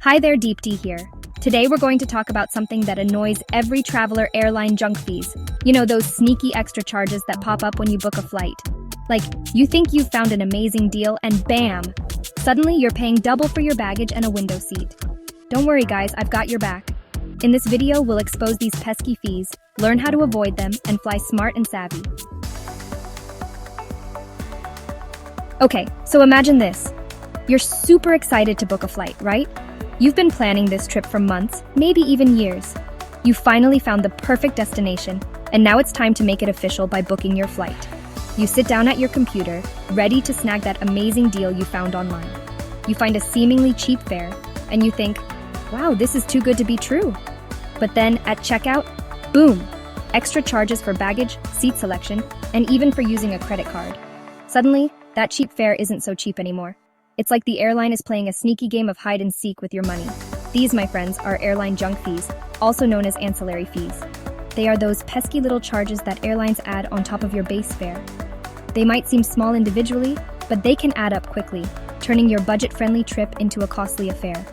Hi there, Deep D here. Today we're going to talk about something that annoys every traveler: airline junk fees. You know, those sneaky extra charges that pop up when you book a flight. Like, you think you've found an amazing deal and bam! Suddenly you're paying double for your baggage and a window seat. Don't worry guys, I've got your back. In this video, we'll expose these pesky fees, learn how to avoid them, and fly smart and savvy. Okay, so imagine this. You're super excited to book a flight, right? You've been planning this trip for months, maybe even years. You finally found the perfect destination, and now it's time to make it official by booking your flight. You sit down at your computer, ready to snag that amazing deal you found online. You find a seemingly cheap fare, and you think, wow, this is too good to be true. But then, at checkout, boom! Extra charges for baggage, seat selection, and even for using a credit card. Suddenly, that cheap fare isn't so cheap anymore. It's like the airline is playing a sneaky game of hide and seek with your money. These, my friends, are airline junk fees, also known as ancillary fees. They are those pesky little charges that airlines add on top of your base fare. They might seem small individually, but they can add up quickly, turning your budget-friendly trip into a costly affair.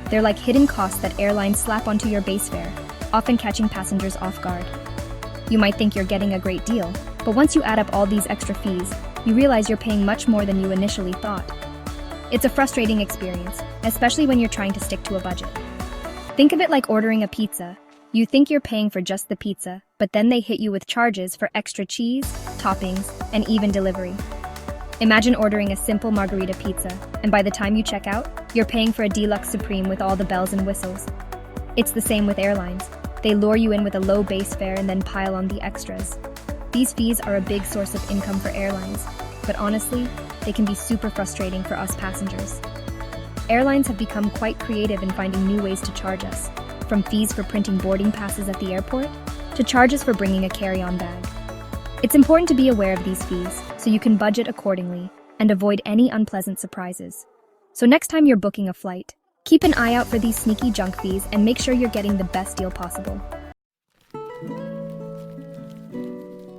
They're like hidden costs that airlines slap onto your base fare, often catching passengers off guard. You might think you're getting a great deal, but once you add up all these extra fees, you realize you're paying much more than you initially thought. It's a frustrating experience, especially when you're trying to stick to a budget. Think of it like ordering a pizza. You think you're paying for just the pizza, but then they hit you with charges for extra cheese, toppings, and even delivery. Imagine ordering a simple margarita pizza, and by the time you check out, you're paying for a deluxe supreme with all the bells and whistles. It's the same with airlines. They lure you in with a low base fare and then pile on the extras. These fees are a big source of income for airlines, but honestly, they can be super frustrating for us passengers. Airlines have become quite creative in finding new ways to charge us, from fees for printing boarding passes at the airport to charges for bringing a carry-on bag. It's important to be aware of these fees so you can budget accordingly and avoid any unpleasant surprises. So next time you're booking a flight, keep an eye out for these sneaky junk fees and make sure you're getting the best deal possible.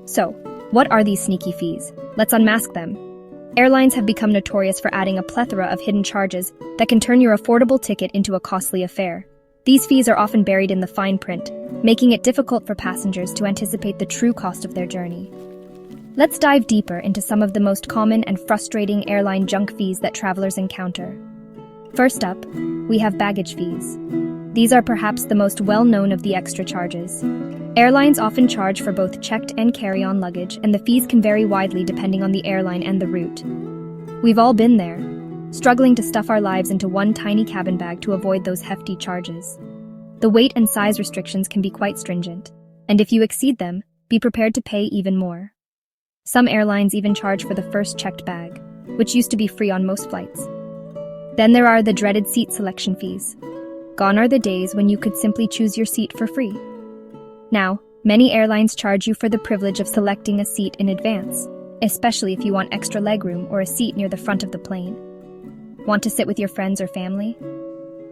So, what are these sneaky fees? Let's unmask them. Airlines have become notorious for adding a plethora of hidden charges that can turn your affordable ticket into a costly affair. These fees are often buried in the fine print, making it difficult for passengers to anticipate the true cost of their journey. Let's dive deeper into some of the most common and frustrating airline junk fees that travelers encounter. First up, we have baggage fees. These are perhaps the most well-known of the extra charges. Airlines often charge for both checked and carry-on luggage, and the fees can vary widely depending on the airline and the route. We've all been there, struggling to stuff our lives into one tiny cabin bag to avoid those hefty charges. The weight and size restrictions can be quite stringent, and if you exceed them, be prepared to pay even more. Some airlines even charge for the first checked bag, which used to be free on most flights. Then there are the dreaded seat selection fees. Gone are the days when you could simply choose your seat for free. Now, many airlines charge you for the privilege of selecting a seat in advance, especially if you want extra legroom or a seat near the front of the plane. Want to sit with your friends or family?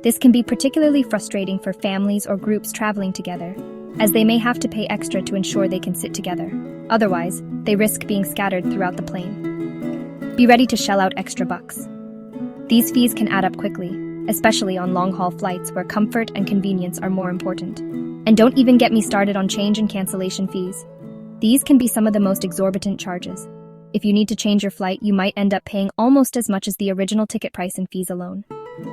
This can be particularly frustrating for families or groups traveling together, as they may have to pay extra to ensure they can sit together. Otherwise, they risk being scattered throughout the plane. Be ready to shell out extra bucks. These fees can add up quickly, especially on long-haul flights where comfort and convenience are more important. And don't even get me started on change and cancellation fees. These can be some of the most exorbitant charges. If you need to change your flight, you might end up paying almost as much as the original ticket price in fees alone.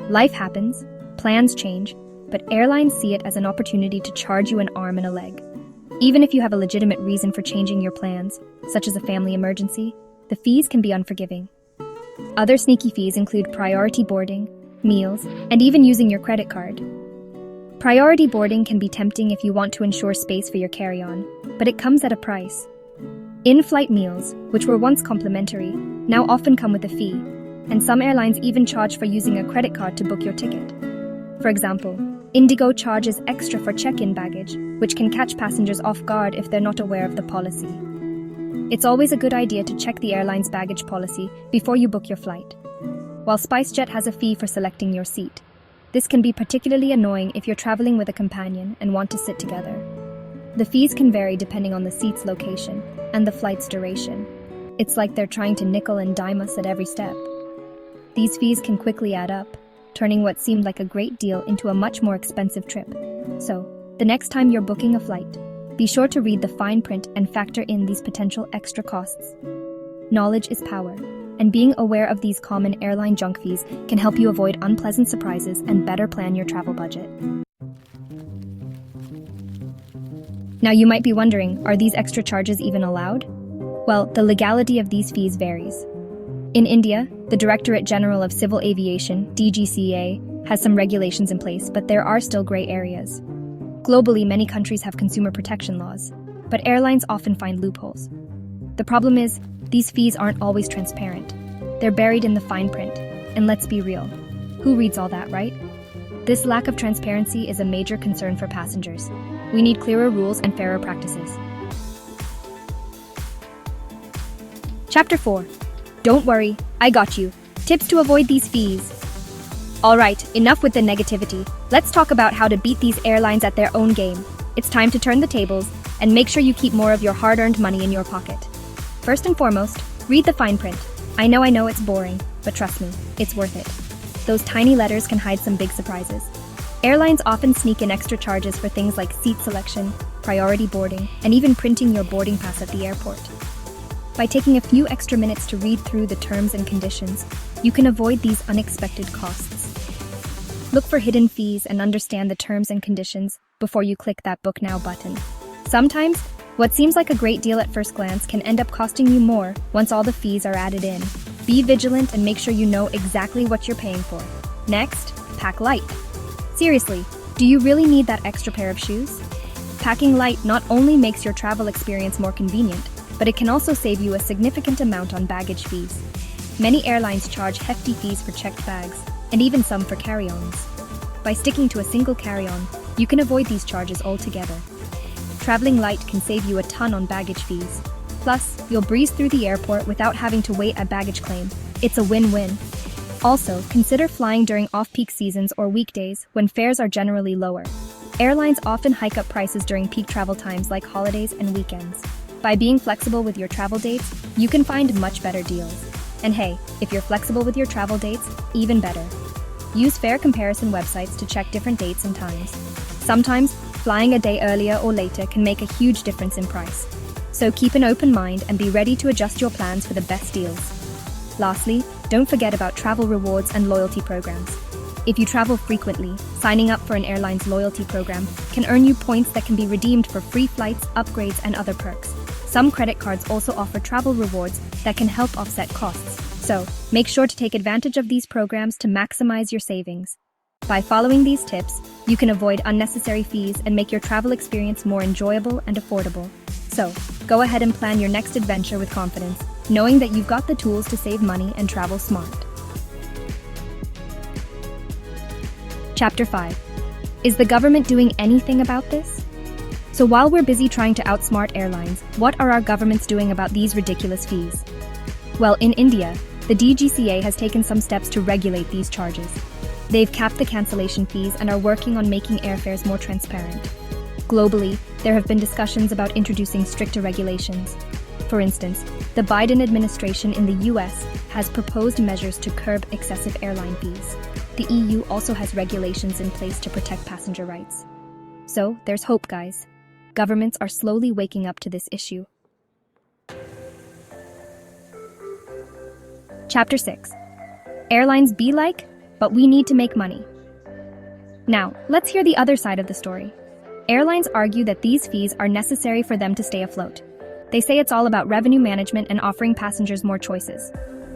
Life happens, plans change, but airlines see it as an opportunity to charge you an arm and a leg. Even if you have a legitimate reason for changing your plans, such as a family emergency, the fees can be unforgiving. Other sneaky fees include priority boarding, meals, and even using your credit card. Priority boarding can be tempting if you want to ensure space for your carry-on, but it comes at a price. In-flight meals, which were once complimentary, now often come with a fee, and some airlines even charge for using a credit card to book your ticket. For example, Indigo charges extra for check-in baggage, which can catch passengers off guard if they're not aware of the policy. It's always a good idea to check the airline's baggage policy before you book your flight. While SpiceJet has a fee for selecting your seat, this can be particularly annoying if you're traveling with a companion and want to sit together. The fees can vary depending on the seat's location and the flight's duration. It's like they're trying to nickel and dime us at every step. These fees can quickly add up, turning what seemed like a great deal into a much more expensive trip. So, the next time you're booking a flight, be sure to read the fine print and factor in these potential extra costs. Knowledge is power, and being aware of these common airline junk fees can help you avoid unpleasant surprises and better plan your travel budget. Now you might be wondering, are these extra charges even allowed? Well, the legality of these fees varies. In India, the Directorate General of Civil Aviation, DGCA, has some regulations in place, but there are still gray areas. Globally, many countries have consumer protection laws, but airlines often find loopholes. The problem is, these fees aren't always transparent. They're buried in the fine print, and let's be real, who reads all that, right? This lack of transparency is a major concern for passengers. We need clearer rules and fairer practices. Chapter 4. Don't worry, I got you. Tips to avoid these fees. Alright, enough with the negativity. Let's talk about how to beat these airlines at their own game. It's time to turn the tables, and make sure you keep more of your hard-earned money in your pocket. First and foremost, read the fine print. I know it's boring, but trust me, it's worth it. Those tiny letters can hide some big surprises. Airlines often sneak in extra charges for things like seat selection, priority boarding, and even printing your boarding pass at the airport. By taking a few extra minutes to read through the terms and conditions, you can avoid these unexpected costs. Look for hidden fees and understand the terms and conditions before you click that Book Now button. Sometimes, what seems like a great deal at first glance can end up costing you more once all the fees are added in. Be vigilant and make sure you know exactly what you're paying for. Next, pack light. Seriously, do you really need that extra pair of shoes? Packing light not only makes your travel experience more convenient, but it can also save you a significant amount on baggage fees. Many airlines charge hefty fees for checked bags, and even some for carry-ons. By sticking to a single carry-on, you can avoid these charges altogether. Traveling light can save you a ton on baggage fees. Plus, you'll breeze through the airport without having to wait at baggage claim. It's a win-win. Also, consider flying during off-peak seasons or weekdays when fares are generally lower. Airlines often hike up prices during peak travel times like holidays and weekends. By being flexible with your travel dates, you can find much better deals. And hey, if you're flexible with your travel dates, even better. Use fare comparison websites to check different dates and times. Sometimes, flying a day earlier or later can make a huge difference in price. So keep an open mind and be ready to adjust your plans for the best deals. Lastly, don't forget about travel rewards and loyalty programs. If you travel frequently, signing up for an airline's loyalty program can earn you points that can be redeemed for free flights, upgrades, and other perks. Some credit cards also offer travel rewards that can help offset costs. So, make sure to take advantage of these programs to maximize your savings. By following these tips, you can avoid unnecessary fees and make your travel experience more enjoyable and affordable. So, go ahead and plan your next adventure with confidence, knowing that you've got the tools to save money and travel smart. Chapter 5. Is the government doing anything about this? So while we're busy trying to outsmart airlines, what are our governments doing about these ridiculous fees? Well, in India, the DGCA has taken some steps to regulate these charges. They've capped the cancellation fees and are working on making airfares more transparent. Globally, there have been discussions about introducing stricter regulations. For instance, the Biden administration in the US has proposed measures to curb excessive airline fees. The EU also has regulations in place to protect passenger rights. So, there's hope, guys. Governments are slowly waking up to this issue. Chapter 6. Airlines be like, but we need to make money. Now, let's hear the other side of the story. Airlines argue that these fees are necessary for them to stay afloat. They say it's all about revenue management and offering passengers more choices.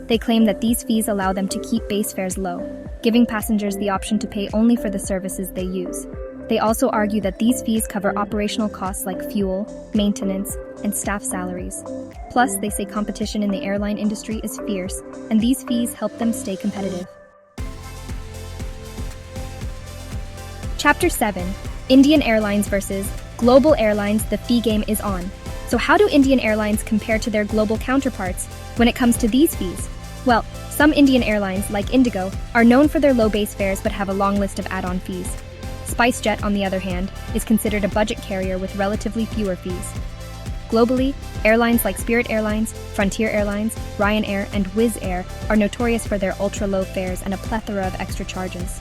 They claim that these fees allow them to keep base fares low, giving passengers the option to pay only for the services they use. They also argue that these fees cover operational costs like fuel, maintenance, and staff salaries. Plus, they say competition in the airline industry is fierce, and these fees help them stay competitive. Chapter 7. Indian Airlines versus Global Airlines. The fee game is on. So how do Indian Airlines compare to their global counterparts when it comes to these fees? Well, some Indian airlines, like Indigo, are known for their low base fares but have a long list of add-on fees. SpiceJet, on the other hand, is considered a budget carrier with relatively fewer fees. Globally, airlines like Spirit Airlines, Frontier Airlines, Ryanair, and Wizz Air are notorious for their ultra-low fares and a plethora of extra charges.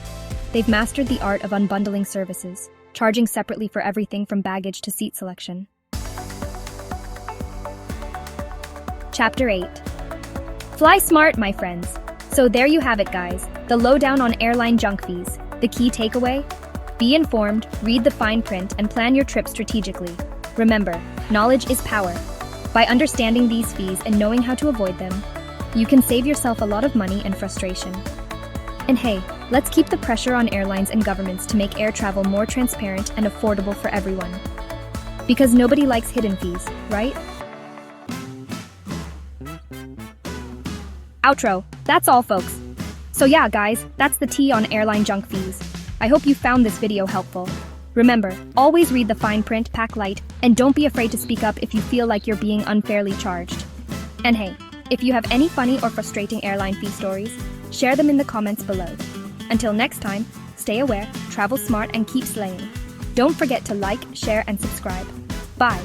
They've mastered the art of unbundling services, charging separately for everything from baggage to seat selection. Chapter 8. Fly smart, my friends. So there you have it, guys. The lowdown on airline junk fees. The key takeaway? Be informed, read the fine print, and plan your trip strategically. Remember, knowledge is power. By understanding these fees and knowing how to avoid them, you can save yourself a lot of money and frustration. And hey, let's keep the pressure on airlines and governments to make air travel more transparent and affordable for everyone. Because nobody likes hidden fees, right? Outro. That's all, folks. So yeah, guys, that's the tea on airline junk fees. I hope you found this video helpful. Remember, always read the fine print, pack light, and don't be afraid to speak up if you feel like you're being unfairly charged. And hey, if you have any funny or frustrating airline fee stories, share them in the comments below. Until next time, stay aware, travel smart, and keep slaying. Don't forget to like, share, and subscribe. Bye.